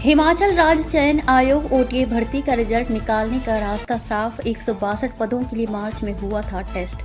हिमाचल राज्य चयन आयोग ओटीए भर्ती का रिजल्ट निकालने का रास्ता साफ। 162 पदों के लिए मार्च में हुआ था टेस्ट।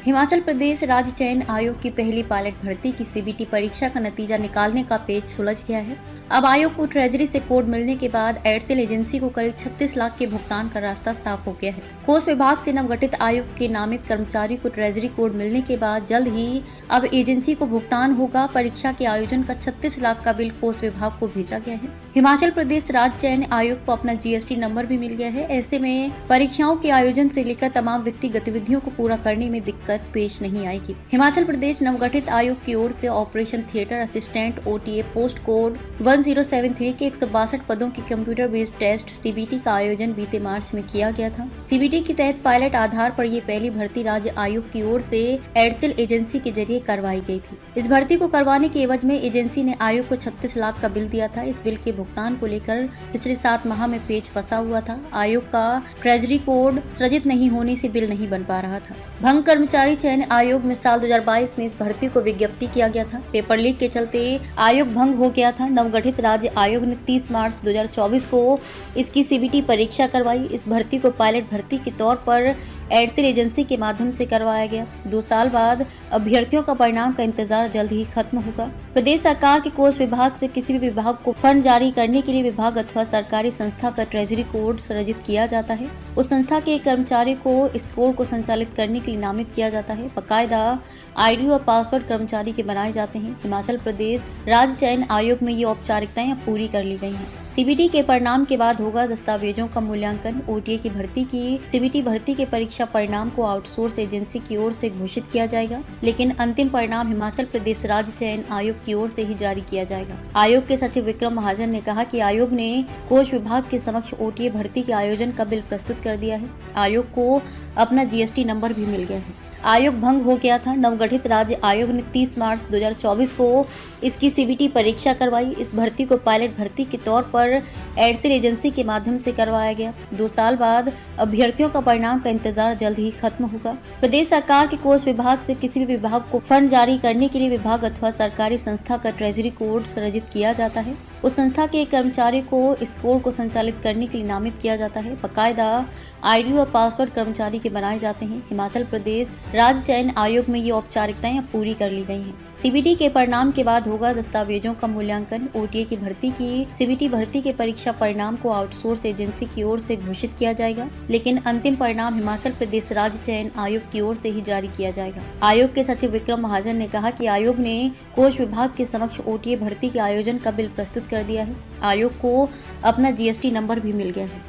हिमाचल प्रदेश राज्य चयन आयोग की पहली पायलट भर्ती की सीबीटी परीक्षा का नतीजा निकालने का पेच सुलझ गया है। अब आयोग को ट्रेजरी से कोड मिलने के बाद एयरसेल एजेंसी को करीब 36 लाख के भुगतान का रास्ता साफ हो गया है। कोष विभाग से नवगठित आयोग के नामित कर्मचारी को ट्रेजरी कोड मिलने के बाद जल्द ही अब एजेंसी को भुगतान होगा। परीक्षा के आयोजन का 36 लाख का बिल कोष विभाग को भेजा गया है। हिमाचल प्रदेश राज्य चयन आयोग को अपना जीएसटी नंबर भी मिल गया है। ऐसे में परीक्षाओं के आयोजन से लेकर तमाम वित्तीय गतिविधियों को पूरा करने में दिक्कत पेश नहीं आएगी। हिमाचल प्रदेश नवगठित आयोग की ओर से operation theatre assistant OTA post code 1073 के 162 पदों की कंप्यूटर बेस्ड टेस्ट सीबीटी का आयोजन बीते मार्च में किया गया था। सीबीटी के तहत पायलट आधार पर ये पहली भर्ती राज्य आयोग की ओर से एयरसेल एजेंसी के जरिए करवाई गई थी। इस भर्ती को करवाने के एवज में एजेंसी ने आयोग को 36 लाख का बिल दिया था। इस बिल के भुगतान को लेकर पिछले 7 माह में पेच फंसा हुआ था। आयोग का ट्रेजरी कोड सृजित नहीं होने से बिल नहीं बन पा रहा था। भंग कर्मचारी चयन आयोग में साल 2022 में इस भर्ती को विज्ञप्ति किया गया था। पेपर लीक के चलते आयोग भंग हो गया था। नवगठित राज्य आयोग ने 30 मार्च 2024 को इसकी सीबीटी परीक्षा करवाई। इस भर्ती को पायलट भर्ती के तौर पर एयरसेल एजेंसी के माध्यम से करवाया गया। 2 साल बाद अभ्यर्थियों का परिणाम का इंतजार जल्द ही खत्म होगा। प्रदेश सरकार के कोष विभाग से किसी भी विभाग को फंड जारी करने के लिए विभाग अथवा सरकारी संस्था का ट्रेजरी कोड सृजित किया जाता है। उस संस्था के कर्मचारी को इस कोड को संचालित करने के लिए नामित किया जाता है। बाकायदा आईडी और पासवर्ड कर्मचारी के बनाए जाते हैं। हिमाचल प्रदेश राज्य चयन आयोग में ये औपचारिकताएं पूरी कर ली गई हैं। सीबीटी के परिणाम के बाद होगा दस्तावेजों का मूल्यांकन। ओटीए की भर्ती की सीबीटी भर्ती के परीक्षा परिणाम को आउटसोर्स एजेंसी की ओर से घोषित किया जाएगा, लेकिन अंतिम परिणाम हिमाचल प्रदेश राज्य चयन आयोग की ओर से ही जारी किया जाएगा। आयोग के सचिव विक्रम महाजन ने कहा कि आयोग ने कोष विभाग के समक्ष ओटीए भर्ती के आयोजन का बिल प्रस्तुत कर दिया है। आयोग को अपना जीएसटी नंबर भी मिल गया है। आयोग भंग हो गया था। नवगठित राज्य आयोग ने 30 मार्च 2024 को इसकी सीबीटी परीक्षा करवाई। इस भर्ती को पायलट भर्ती के तौर पर एयरसेल एजेंसी के माध्यम से करवाया गया। 2 साल बाद अभ्यर्थियों का परिणाम का इंतजार जल्द ही खत्म होगा। प्रदेश सरकार के कोष विभाग से किसी भी विभाग को फंड जारी करने के लिए विभाग अथवा सरकारी संस्था का ट्रेजरी कोड सृजित किया जाता है। उस संस्था के कर्मचारी को इस कोड को संचालित करने के लिए नामित किया जाता है। बाकायदा आईडी और पासवर्ड कर्मचारी के बनाए जाते हैं। हिमाचल प्रदेश राज्य चयन आयोग में ये औपचारिकताएं पूरी कर ली गई हैं। सीबीटी के परिणाम के बाद होगा दस्तावेजों का मूल्यांकन। ओटीए की भर्ती की सीबीटी भर्ती के परीक्षा परिणाम को आउटसोर्स एजेंसी की ओर से घोषित किया जाएगा, लेकिन अंतिम परिणाम हिमाचल प्रदेश राज्य चयन आयोग की ओर से ही जारी किया जाएगा। आयोग के सचिव विक्रम महाजन ने कहा कि आयोग ने कोष विभाग के समक्ष ओटीए भर्ती के आयोजन का बिल प्रस्तुत कर दिया है। आयोग को अपना जीएसटी नंबर भी मिल गया है।